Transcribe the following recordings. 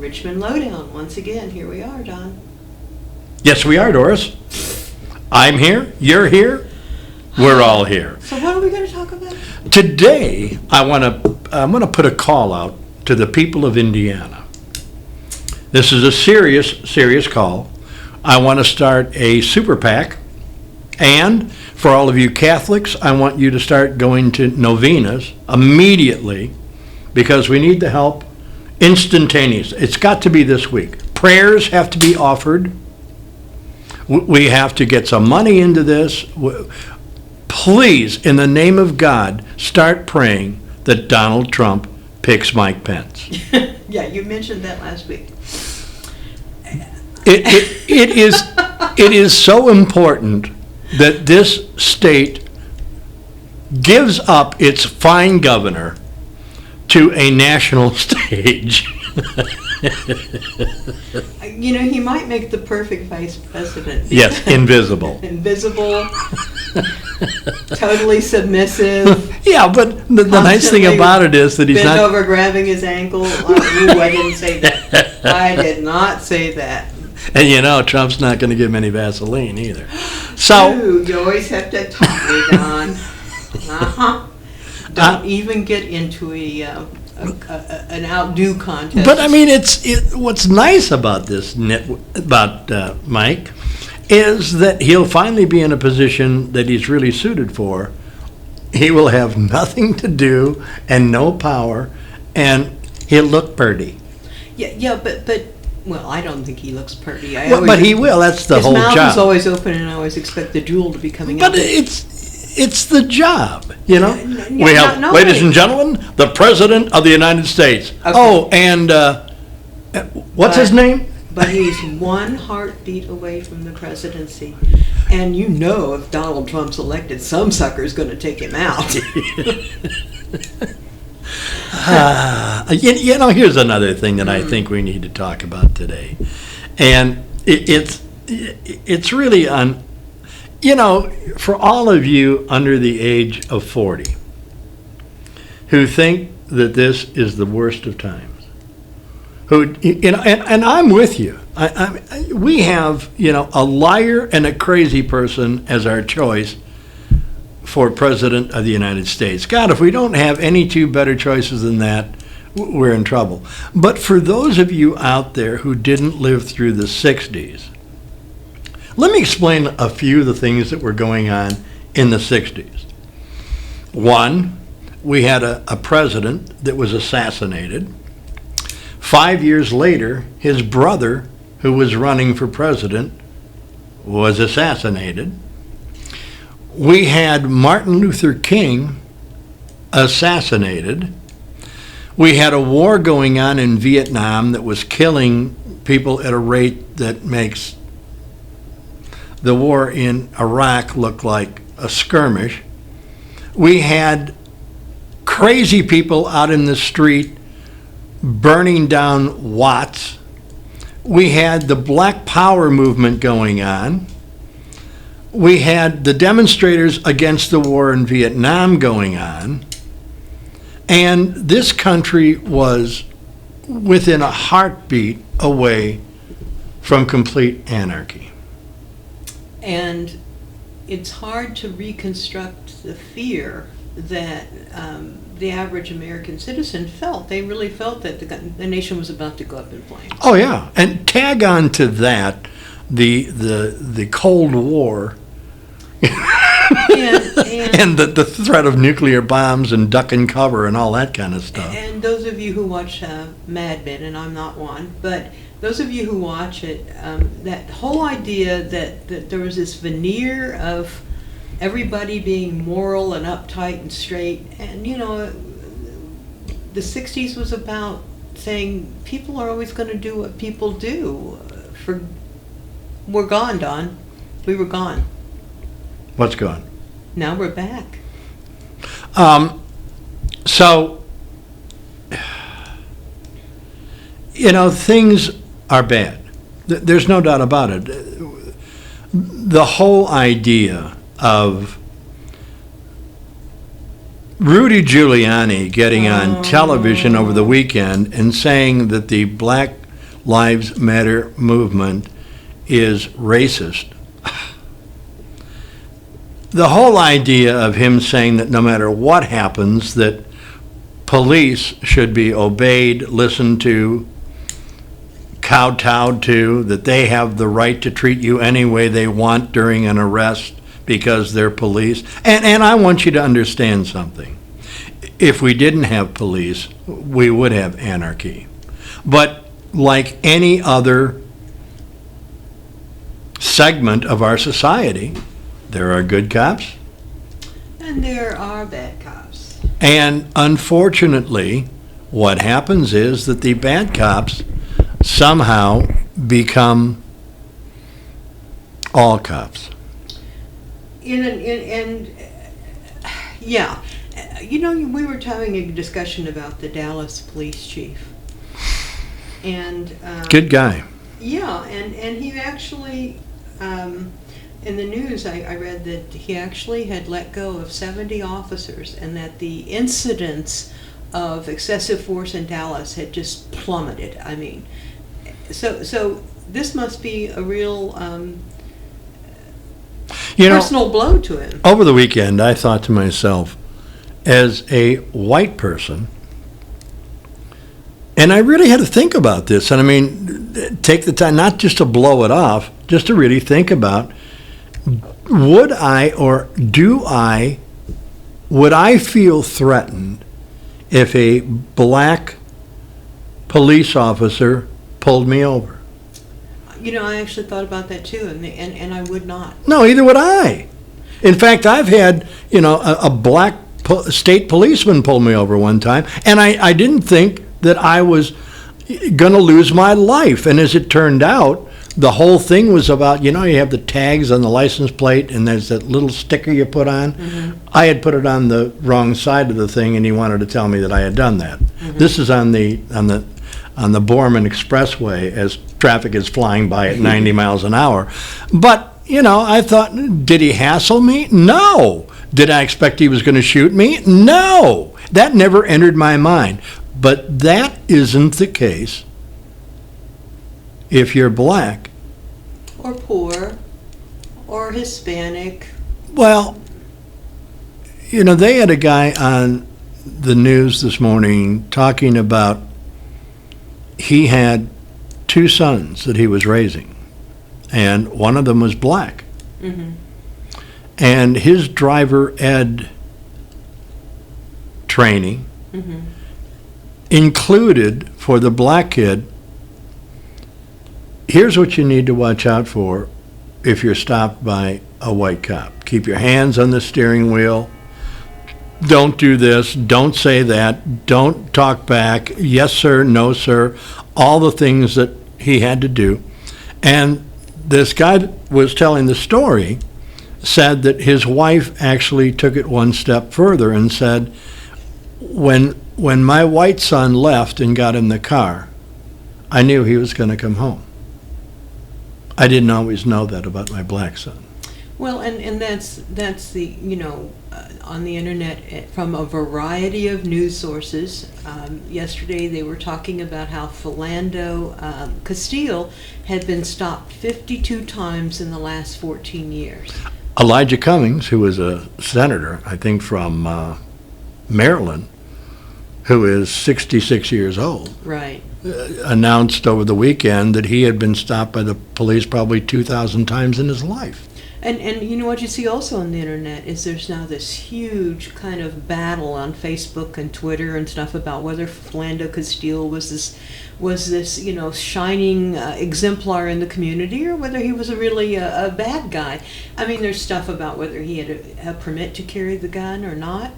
Richmond Lowdown. Once again, here we are, Don. Yes, we are, Doris. I'm here. You're here. We're all here. So what are we going to talk about? Today, I'm going to put a call out to the people of Indiana. This is a serious call. I want to start a super PAC, and for all of you Catholics, I want you to start going to novenas immediately because we need the help instantaneous. It's got to be this week. Prayers have to be offered. We have to get some money into this. Please, in the name of God, start praying that Donald Trump picks Mike Pence. Yeah, you mentioned that last week. It is so important that this state gives up its fine governor to a national stage. You know, he might make the perfect vice president. Yes, invisible. Invisible, totally submissive. Yeah, but the nice thing about it is that he's bent not over grabbing his ankle. I didn't say that. I did not say that. And you know, Trump's not going to give him any Vaseline either. So Ooh, you always have to talk me, Don. Don't even get into an outdo contest. But I mean, what's nice about this, Mike, is that he'll finally be in a position that he's really suited for. He will have nothing to do and no power, and he'll look pretty. Yeah, but well, I don't think he looks pretty. But he will. That's the whole job. His mouth is always open, and I always expect the drool to be coming out. But it's the job, you know. Yeah, we have, ladies and gentlemen, the President of the United States. Okay. Oh, and what's his name? But he's one heartbeat away from the presidency. And you know if Donald Trump's elected, some sucker's going to take him out. You know, here's another thing that I think we need to talk about today. And it's really on, you know, for all of you under the age of 40 who think that this is the worst of times, who, you know, and I'm with you. We have, you know, a liar and a crazy person as our choice for President of the United States. God, if we don't have any two better choices than that, we're in trouble. But for those of you out there who didn't live through the 60s, let me explain a few of the things that were going on in the 60s. One, we had a president that was assassinated. 5 years later, his brother, who was running for president, was assassinated. We had Martin Luther King assassinated. We had a war going on in Vietnam that was killing people at a rate that makes the war in Iraq look like a skirmish. We had crazy people out in the street burning down Watts. We had the Black Power movement going on. We had the demonstrators against the war in Vietnam going on. And this country was within a heartbeat away from complete anarchy. And it's hard to reconstruct the fear that the average American citizen felt. They really felt that the nation was about to go up in flames. Oh yeah, and tag on to that the Cold War and the threat of nuclear bombs and duck and cover and all that kind of stuff. And those of you who watch Mad Men, and I'm not one, but those of you who watch it, that whole idea that there was this veneer of everybody being moral and uptight and straight, and you know, the 60s was about saying people are always going to do what people do. We're gone, Don. We were gone. What's gone? Now we're back. So, you know, things are bad. There's no doubt about it. The whole idea of Rudy Giuliani getting on television over the weekend and saying that the black Lives Matter movement is racist. The whole idea of him saying that no matter what happens, that police should be obeyed, listened to, kowtowed to, that they have the right to treat you any way they want during an arrest because they're police. And I want you to understand something. If we didn't have police, we would have anarchy. But like any other segment of our society, there are good cops. And there are bad cops. And unfortunately, what happens is that the bad cops somehow become all cops. Yeah. You know, we were having a discussion about the Dallas police chief. And good guy. Yeah, and he actually, in the news, I read that he actually had let go of 70 officers and that the incidence of excessive force in Dallas had just plummeted. I mean, so this must be a real personal blow to him. Over the weekend, I thought to myself, as a white person, and I really had to think about this, and I mean, take the time, not just to blow it off, just to really think about, would I feel threatened if a black police officer pulled me over? You know, I actually thought about that too, and I would not. No, either would I. In fact, I've had, a black state policeman pull me over one time, and I didn't think that I was going to lose my life. And as it turned out, the whole thing was about, you have the tags on the license plate, and there's that little sticker you put on. Mm-hmm. I had put it on the wrong side of the thing, and he wanted to tell me that I had done that. Mm-hmm. This is on the Borman Expressway as traffic is flying by at 90 miles an hour. But, I thought, did he hassle me? No. Did I expect he was going to shoot me? No. That never entered my mind. But that isn't the case if you're black. Or poor. Or Hispanic. Well, they had a guy on the news this morning talking about he had 2 sons that he was raising, and one of them was black. Mm-hmm. And his driver ed training mm-hmm. included for the black kid, here's what you need to watch out for if you're stopped by a white cop. Keep your hands on the steering wheel. Don't do this. Don't say that. Don't talk back. Yes, sir. No, sir. All the things that he had to do. And this guy that was telling the story said that his wife actually took it one step further and said, when my white son left and got in the car, I knew he was going to come home. I didn't always know that about my black son. Well, and that's the, on the internet from a variety of news sources. Yesterday they were talking about how Philando Castile had been stopped 52 times in the last 14 years. Elijah Cummings, who was a senator, I think from Maryland, who is 66 years old, right, announced over the weekend that he had been stopped by the police probably 2,000 times in his life. And you know what you see also on the internet is there's now this huge kind of battle on Facebook and Twitter and stuff about whether Philando Castile was this shining exemplar in the community or whether he was a bad guy. I mean, there's stuff about whether he had a permit to carry the gun or not.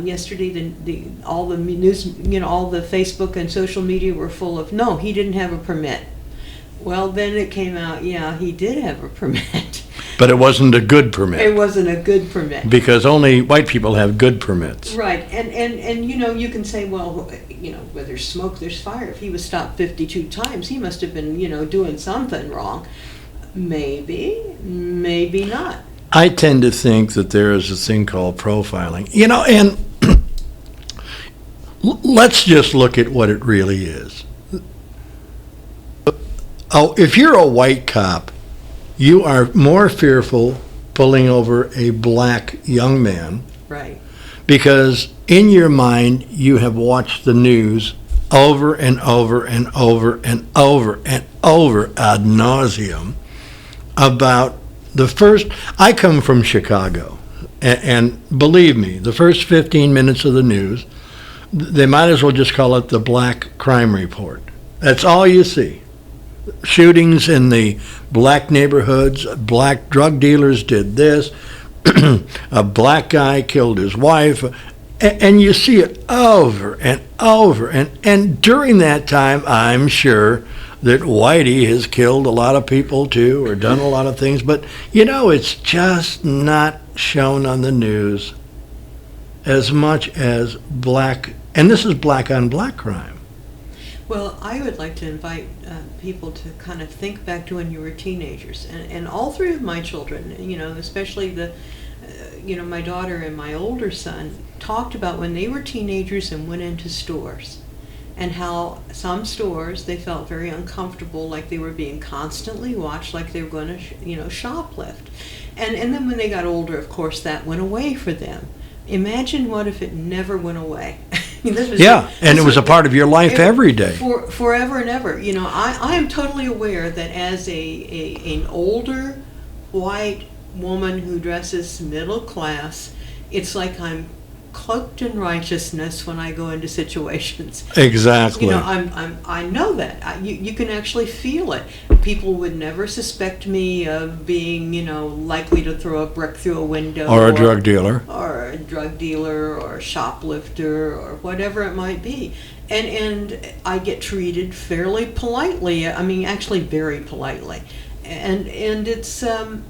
Yesterday, all the news, all the Facebook and social media were full of, no, he didn't have a permit. Well, then it came out, yeah, he did have a permit. But it wasn't a good permit. It wasn't a good permit. Because only white people have good permits. Right. And you can say, well, where there's smoke, there's fire. If he was stopped 52 times, he must have been, doing something wrong. Maybe, maybe not. I tend to think that there is a thing called profiling. And let's just look at what it really is. Oh, if you're a white cop, you are more fearful pulling over a black young man Right. because in your mind you have watched the news over and over and over and over and over ad nauseum about the first. I come from Chicago, and believe me, the first 15 minutes of the news, they might as well just call it the Black Crime Report. That's all you see. Shootings in the black neighborhoods, black drug dealers did this, a black guy killed his wife, and you see it over and over. And during that time, I'm sure that Whitey has killed a lot of people too, or done a lot of things, but it's just not shown on the news as much as black, and this is black on black crime. Well, I would like to invite people to kind of think back to when you were teenagers, and all three of my children, especially my daughter and my older son, talked about when they were teenagers and went into stores, and how some stores they felt very uncomfortable, like they were being constantly watched, like they were going to, shoplift, and then when they got older, of course, that went away for them. Imagine what if it never went away. And it was a part of your life every day. Forever and ever. I am totally aware that as an older white woman who dresses middle class, it's like I'm cloaked in righteousness when I go into situations. Exactly. I know that. You can actually feel it. People would never suspect me of being, likely to throw a brick through a window. Or a drug dealer. Or a drug dealer, or a shoplifter, or whatever it might be. And I get treated fairly politely. I mean, actually very politely. And it's... and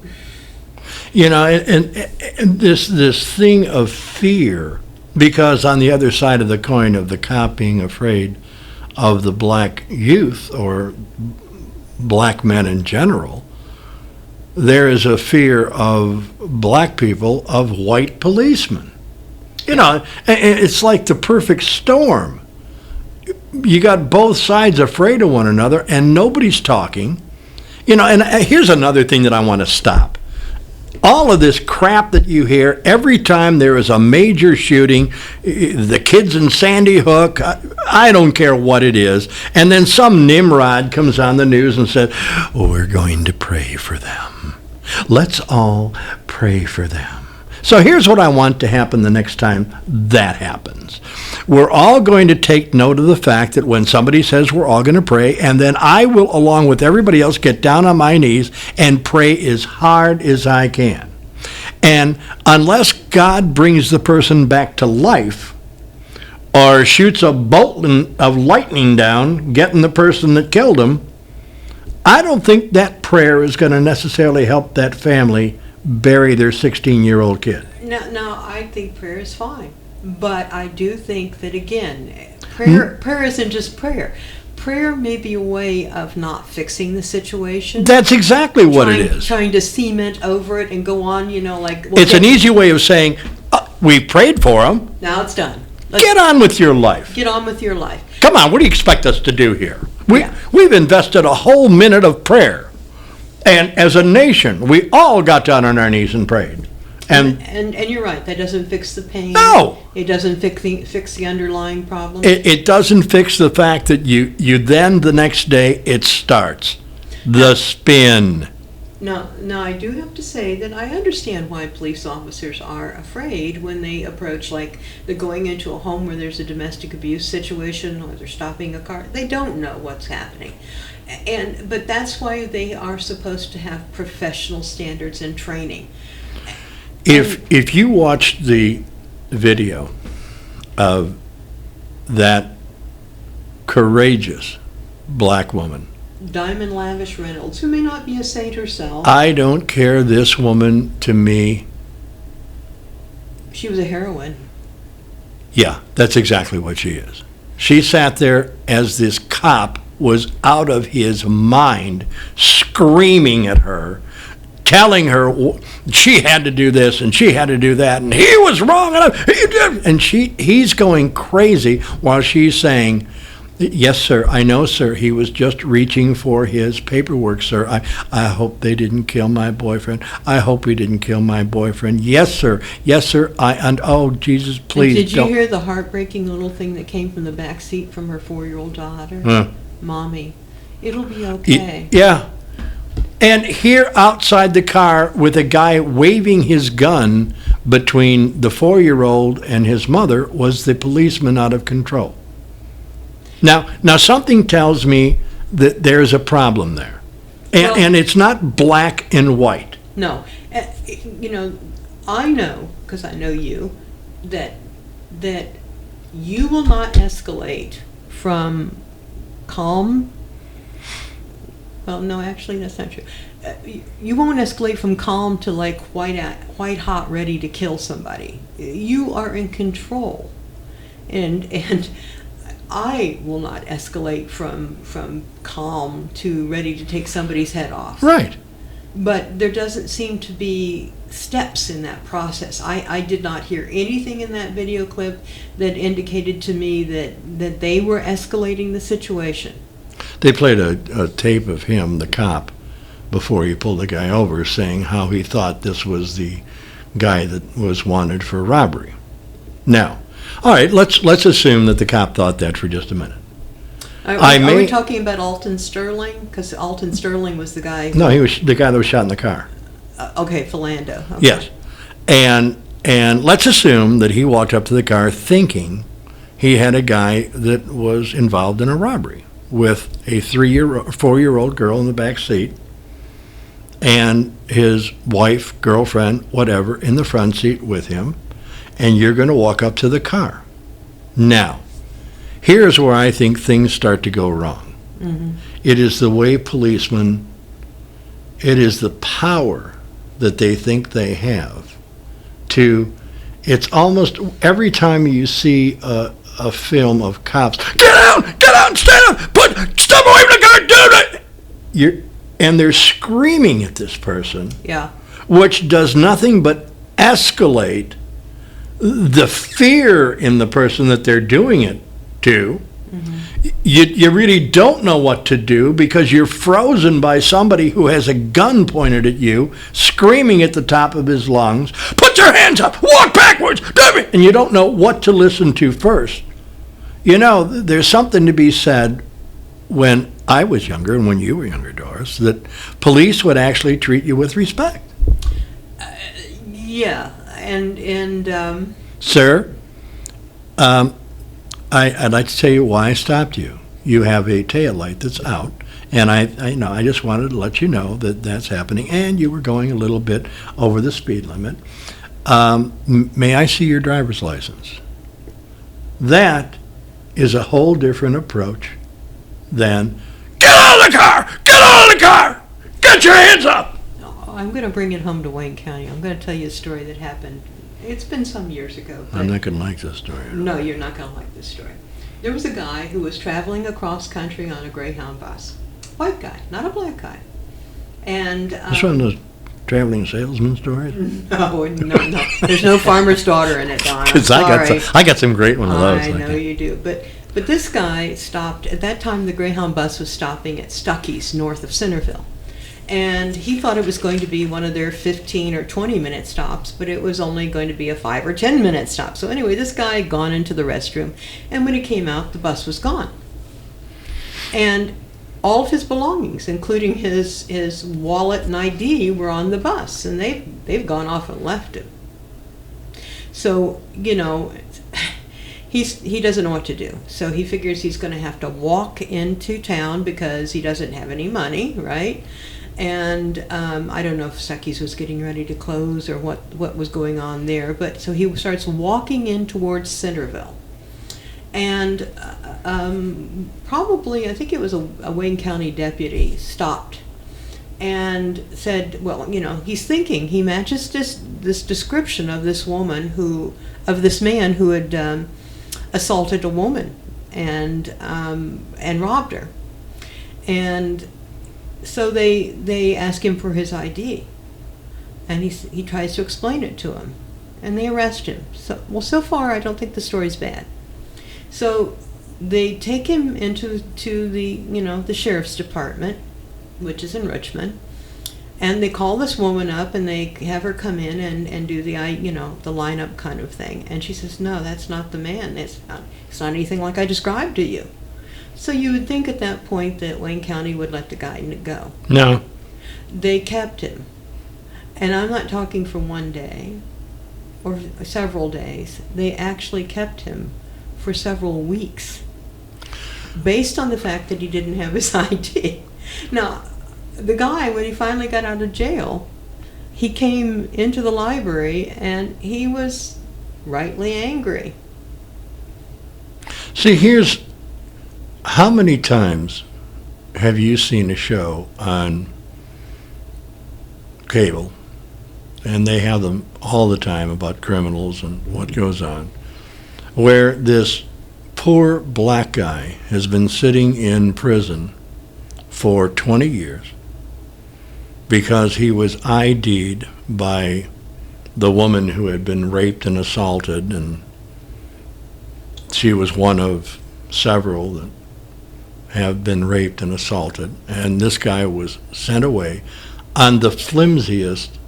this thing of fear, because on the other side of the coin of the cop being afraid of the black youth or black men in general, there is a fear of black people of white policemen. It's like the perfect storm. You got both sides afraid of one another and nobody's talking. And here's another thing that I want to stop. All of this crap that you hear every time there is a major shooting, the kids in Sandy Hook, I don't care what it is, and then some Nimrod comes on the news and says, we're going to pray for them. Let's all pray for them. So here's what I want to happen the next time that happens. We're all going to take note of the fact that when somebody says we're all going to pray, and then I will, along with everybody else, get down on my knees and pray as hard as I can. And unless God brings the person back to life or shoots a bolt of lightning down, getting the person that killed him, I don't think that prayer is going to necessarily help that family bury their 16-year-old kid. No, I think prayer is fine. But I do think that, again, prayer isn't just prayer. Prayer may be a way of not fixing the situation. That's exactly what it is. Trying to cement over it and go on, like... It's an easy way of saying, we prayed for them. Now it's done. Get on with your life. Get on with your life. Come on, what do you expect us to do here? We've invested a whole minute of prayer. And as a nation, we all got down on our knees and prayed. And you're right, that doesn't fix the pain. No. It doesn't fix the underlying problem. It doesn't fix the fact that you then the next day it starts. The spin. Now, I do have to say that I understand why police officers are afraid when they approach, like they're going into a home where there's a domestic abuse situation or they're stopping a car. They don't know what's happening. But that's why they are supposed to have professional standards and training. If you watched the video of that courageous black woman, Diamond Lavish Reynolds, who may not be a saint herself. I don't care, this woman, to me... She was a heroine. Yeah, that's exactly what she is. She sat there as this cop was out of his mind, screaming at her, telling her she had to do this and she had to do that, and he was wrong, and he's going crazy while she's saying, Yes, sir. I know, sir. He was just reaching for his paperwork, sir. I hope they didn't kill my boyfriend. I hope he didn't kill my boyfriend. Yes, sir. Yes, sir. Oh, Jesus, please Did you don't. hear the heartbreaking little thing that came from the back seat from her 4-year-old daughter? Huh. Mommy, it'll be okay. Yeah. And here outside the car with a guy waving his gun between the 4-year-old and his mother was the policeman out of control. Now something tells me that there's a problem there. And it's not black and white. No. I know, because I know you, that you will not escalate from calm. Well, no, actually, that's not true. You won't escalate from calm to like white hot, ready to kill somebody. You are in control, and I will not escalate from calm to ready to take somebody's head off. Right. But there doesn't seem to be steps in that process. I did not hear anything in that video clip that indicated to me that they were escalating the situation. They played a tape of him, the cop, before he pulled the guy over, saying how he thought this was the guy that was wanted for robbery. Now, all right, let's assume that the cop thought that for just a minute. Are we talking about Alton Sterling? Because Alton Sterling was the guy. No, he was the guy that was shot in the car. Okay, Philando. Okay. Yes, and let's assume that he walked up to the car thinking he had a guy that was involved in a robbery with a 4-year-old girl in the back seat and his wife, girlfriend, whatever, in the front seat with him, and you're going to walk up to the car. Now, here's where I think things start to go wrong. Mm-hmm. It is the way policemen, it is the power that they think they have to, it's almost every time you see a film of cops, get out, stand up, step away from the car, do it! And they're screaming at this person, yeah, which does nothing but escalate the fear in the person that they're doing it to. Mm-hmm. You really don't know what to do because you're frozen by somebody who has a gun pointed at you, screaming at the top of his lungs, put your hands up, walk backwards, and you don't know what to listen to first. You know, there's something to be said when I was younger and when you were younger, Doris, that police would actually treat you with respect. Yeah, and Sir, I'd like to tell you why I stopped you. You have a tail light that's out, and I just wanted to let you know that that's happening, and you were going a little bit over the speed limit. May I see your driver's license? That is a whole different approach than, get out of the car! Get out of the car! Get your hands up! I'm going to bring it home to Wayne County. I'm going to tell you a story that happened. It's been some years ago. I'm not going to like this story. No, you're not going to like this story. There was a guy who was traveling across country on a Greyhound bus. White guy, not a black guy. And this one of those traveling salesman stories? No. There's no farmer's daughter in it, Don. Because I got some great one of those. I know you do. But this guy stopped, at that time the Greyhound bus was stopping at Stuckey's north of Centerville. And he thought it was going to be one of their 15 or 20-minute stops, but it was only going to be a 5 or 10-minute stop. So anyway, this guy had gone into the restroom, and when he came out, the bus was gone. And all of his belongings, including his wallet and ID, were on the bus, and they've gone off and left him. So, you know, he doesn't know what to do. So he figures he's going to have to walk into town because he doesn't have any money, right? And I don't know if Stuckey's was getting ready to close or what was going on there. But so he starts walking in towards Centerville. And probably, I think it was a Wayne County deputy, stopped and said, well, you know, he's thinking, he matches this description of this woman of this man who had assaulted a woman and robbed her. And so they ask him for his ID, and he tries to explain it to him, and they arrest him. So far I don't think the story's bad. So they take him into the sheriff's department, which is in Richmond, and they call this woman up and they have her come in and do the lineup kind of thing. And she says, no, that's not the man. It's not anything like I described to you. So you would think at that point that Wayne County would let the guy go. No. They kept him. And I'm not talking for one day or several days. They actually kept him for several weeks based on the fact that he didn't have his ID. Now, the guy, when he finally got out of jail, he came into the library and he was rightly angry. See, here's how many times have you seen a show on cable, and they have them all the time about criminals and what goes on, where this poor black guy has been sitting in prison for 20 years because he was ID'd by the woman who had been raped and assaulted, and she was one of several that have been raped and assaulted, and this guy was sent away on the flimsiest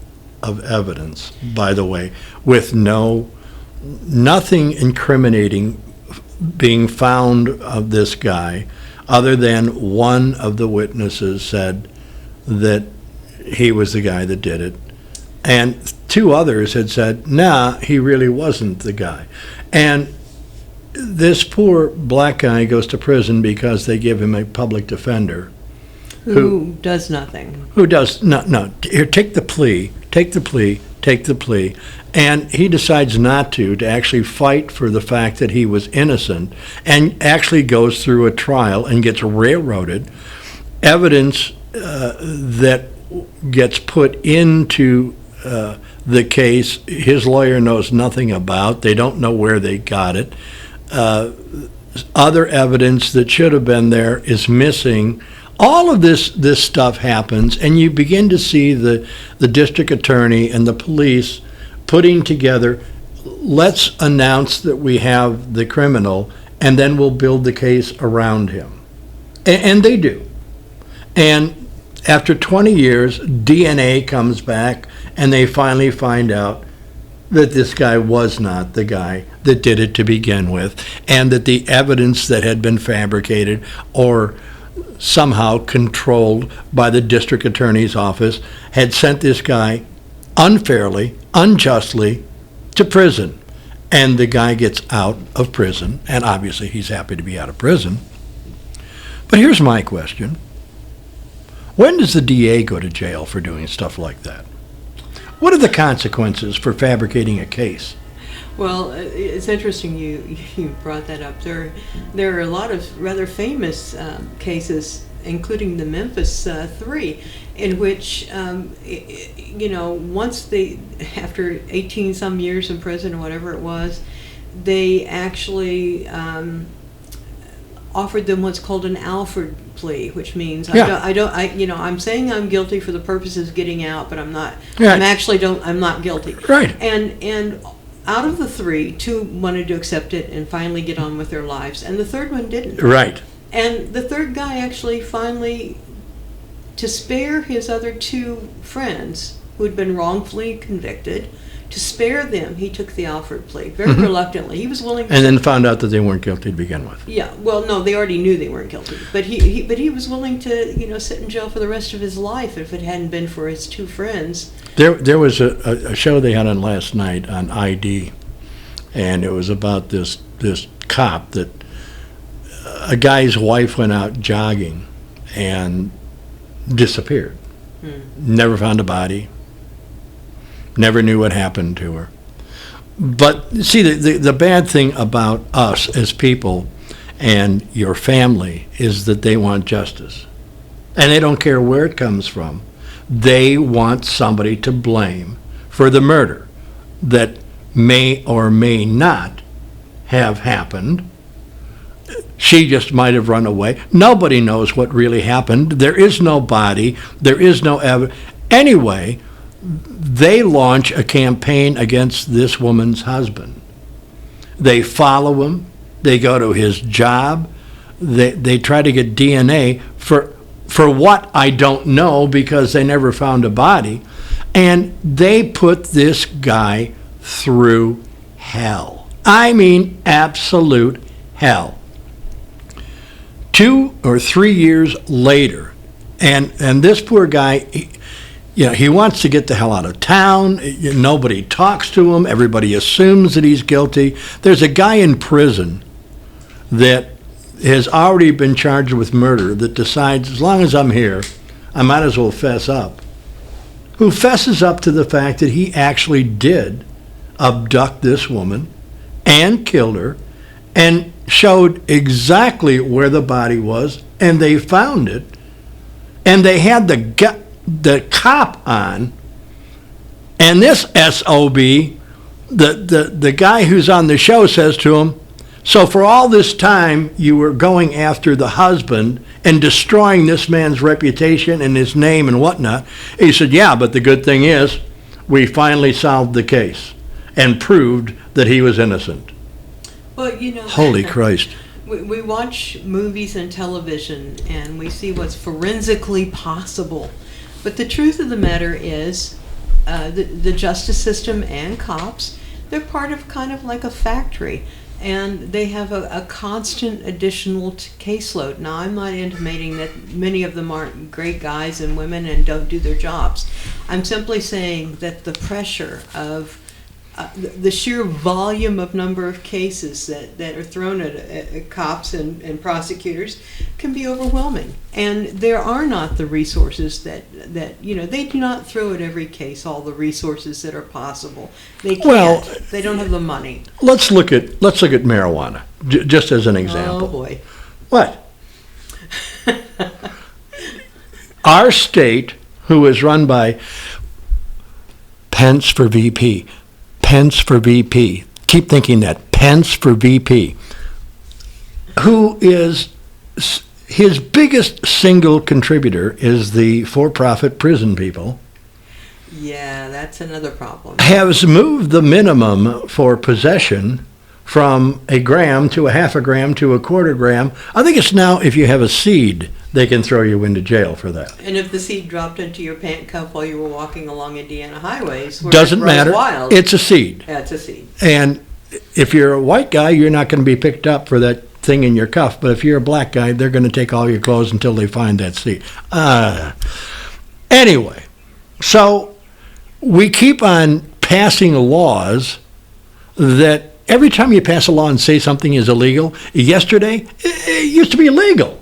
of evidence, by the way, with nothing incriminating being found of this guy, other than one of the witnesses said that he was the guy that did it, and two others had said, nah, he really wasn't the guy. And this poor black guy goes to prison because they give him a public defender who does nothing. Who does no. Here, take the plea, and he decides not to actually fight for the fact that he was innocent, and actually goes through a trial and gets railroaded. Evidence that gets put into the case, his lawyer knows nothing about. They don't know where they got it. Other evidence that should have been there is missing. All of this stuff happens, and you begin to see the district attorney and the police putting together, let's announce that we have the criminal, and then we'll build the case around him. And they do. And after 20 years, DNA comes back, and they finally find out that this guy was not the guy that did it to begin with, and that the evidence that had been fabricated or somehow controlled by the district attorney's office had sent this guy unfairly, unjustly to prison. And the guy gets out of prison, and obviously he's happy to be out of prison. But here's my question. When does the DA go to jail for doing stuff like that? What are the consequences for fabricating a case? Well, it's interesting you brought that up. There are a lot of rather famous cases, including the Memphis Three, in which, once after 18 some years in prison or whatever it was, they actually offered them what's called an Alford plea, which means I'm saying I'm guilty for the purposes of getting out, but I'm not. Right. I'm not guilty. Right. And out of the three, two wanted to accept it and finally get on with their lives, and the third one didn't. Right. And the third guy actually finally, to spare his other two friends who had been wrongfully convicted, to spare them, he took the Alford plea very reluctantly. He was willing to. And then found out that they weren't guilty to begin with. Yeah, well, no, they already knew they weren't guilty. But he was willing to, sit in jail for the rest of his life if it hadn't been for his two friends. There was a show they had on last night on ID, and it was about this cop that a guy's wife went out jogging and disappeared. Never found a body. Never knew what happened to her. But see, the bad thing about us as people and your family is that they want justice. And they don't care where it comes from. They want somebody to blame for the murder that may or may not have happened. She just might have run away. Nobody knows what really happened. There is no body. There is no evidence. Anyway, they launch a campaign against this woman's husband. They follow him. They go to his job. They try to get DNA for what I don't know, because they never found a body. And they put this guy through hell. I mean, absolute hell. 2 or 3 years later, and this poor guy, he wants to get the hell out of town. Nobody talks to him. Everybody assumes that he's guilty. There's a guy in prison that has already been charged with murder that decides, as long as I'm here, I might as well fess up. Who fesses up to the fact that he actually did abduct this woman and killed her, and showed exactly where the body was, and they found it, and they had the cop on, and this SOB, the guy who's on the show says to him, so for all this time you were going after the husband and destroying this man's reputation and his name and whatnot. He said, yeah, but the good thing is we finally solved the case and proved that he was innocent. Well, Holy Christ. We watch movies and television and we see what's forensically possible. But the truth of the matter is the justice system and cops, they're part of kind of like a factory. And they have a constant additional caseload. Now, I'm not intimating that many of them aren't great guys and women and don't do their jobs. I'm simply saying that the pressure of the sheer volume of number of cases that are thrown at cops and prosecutors can be overwhelming. And there are not the resources that they do not throw at every case all the resources that are possible. They can't. Well, they don't have the money. Let's look at marijuana, just as an example. Oh boy. What? Our state, who is run by Pence for VP. Pence for VP. Keep thinking that. Pence for VP. Who is, his biggest single contributor is the for-profit prison people. Yeah, that's another problem. Has moved the minimum for possession from a gram to a half a gram to a quarter gram. I think it's now, if you have a seed, they can throw you into jail for that. And if the seed dropped into your pant cuff while you were walking along Indiana highways, where doesn't it matter. Wild, it's a seed. Yeah, it's a seed. And if you're a white guy, you're not going to be picked up for that thing in your cuff. But if you're a black guy, they're going to take all your clothes until they find that seed. Anyway, so we keep on passing laws that every time you pass a law and say something is illegal, yesterday it used to be illegal.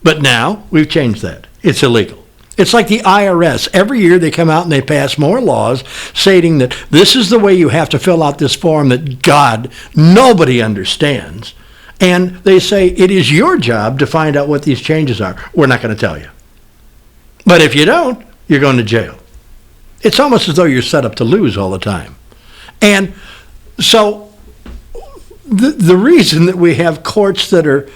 But now we've changed that. It's illegal. It's like the IRS. Every year they come out and they pass more laws stating that this is the way you have to fill out this form that nobody understands. And they say it is your job to find out what these changes are. We're not going to tell you. But if you don't, you're going to jail. It's almost as though you're set up to lose all the time. And so the reason that we have courts that are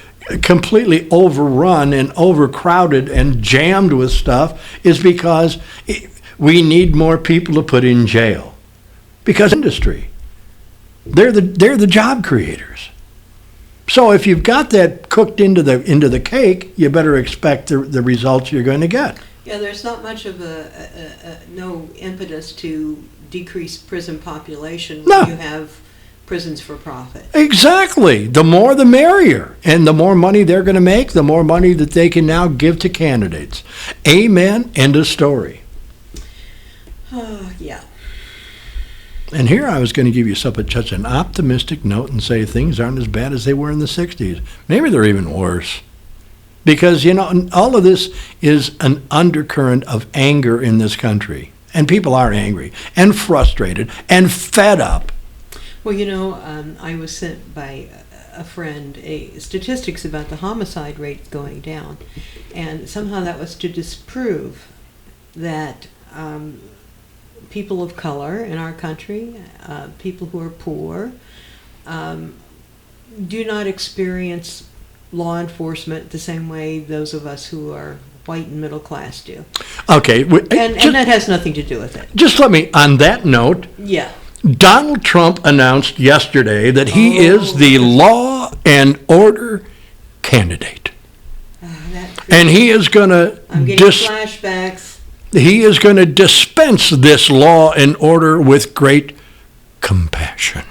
completely overrun and overcrowded and jammed with stuff is because we need more people to put in jail. Because industry, they're the job creators. So if you've got that cooked into the cake, you better expect the results you're going to get. Yeah, there's not much of no impetus to decrease prison population when you have prisons for profit. Exactly. The more the merrier. And the more money they're going to make, the more money that they can now give to candidates. Amen. End of story. Yeah. And here I was going to give you such an optimistic note and say things aren't as bad as they were in the 60s. Maybe they're even worse. Because, all of this is an undercurrent of anger in this country. And people are angry and frustrated and fed up. Well, I was sent by a friend statistics about the homicide rate going down. And somehow that was to disprove that people of color in our country, people who are poor, do not experience law enforcement the same way those of us who are white and middle class do. Okay. And that has nothing to do with it. Just let me, on that note, yeah, Donald Trump announced yesterday that he is the law and order candidate. And he is going to I'm getting flashbacks. He is going to dispense this law and order with great compassion.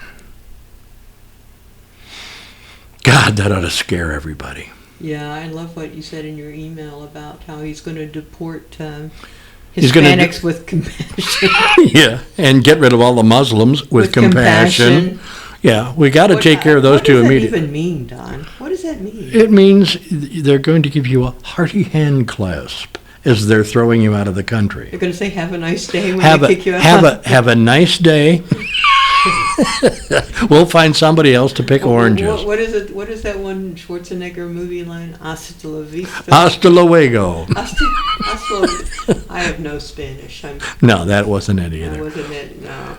God, that ought to scare everybody. Yeah, I love what you said in your email about how he's going to deport He's gonna Hispanics with compassion. Yeah, and get rid of all the Muslims with compassion. Yeah, we got to take care of those two immediately. What does that even mean, Don? What does that mean? It means they're going to give you a hearty hand clasp as they're throwing you out of the country. They're going to say, "Have a nice day" when they kick you out. Have a nice day. We'll find somebody else to pick oranges. What is it? What is that one Schwarzenegger movie line? Hasta la vista. Hasta luego. I have no Spanish. No, that wasn't it either. That wasn't it. No.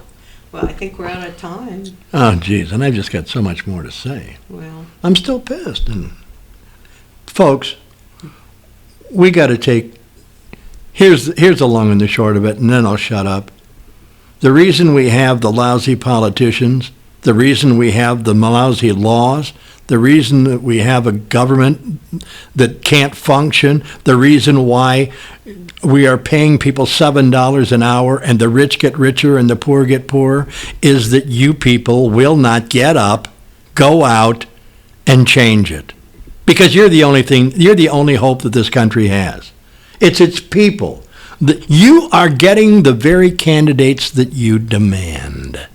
Well, I think we're out of time. Oh, geez, and I've just got so much more to say. Well, I'm still pissed. And folks, we got to take. Here's the long and the short of it, and then I'll shut up. The reason we have the lousy politicians, the reason we have the lousy laws, the reason that we have a government that can't function, the reason why we are paying people $7 an hour and the rich get richer and the poor get poorer, is that you people will not get up, go out, and change it. Because you're the only hope that this country has. It's its people. You are getting the very candidates that you demand.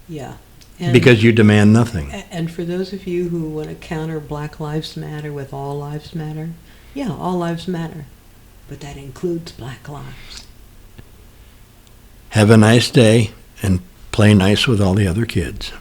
Yeah. Because you demand nothing. And for those of you who want to counter Black Lives Matter with All Lives Matter, yeah, all lives matter. But that includes black lives. Have a nice day and play nice with all the other kids.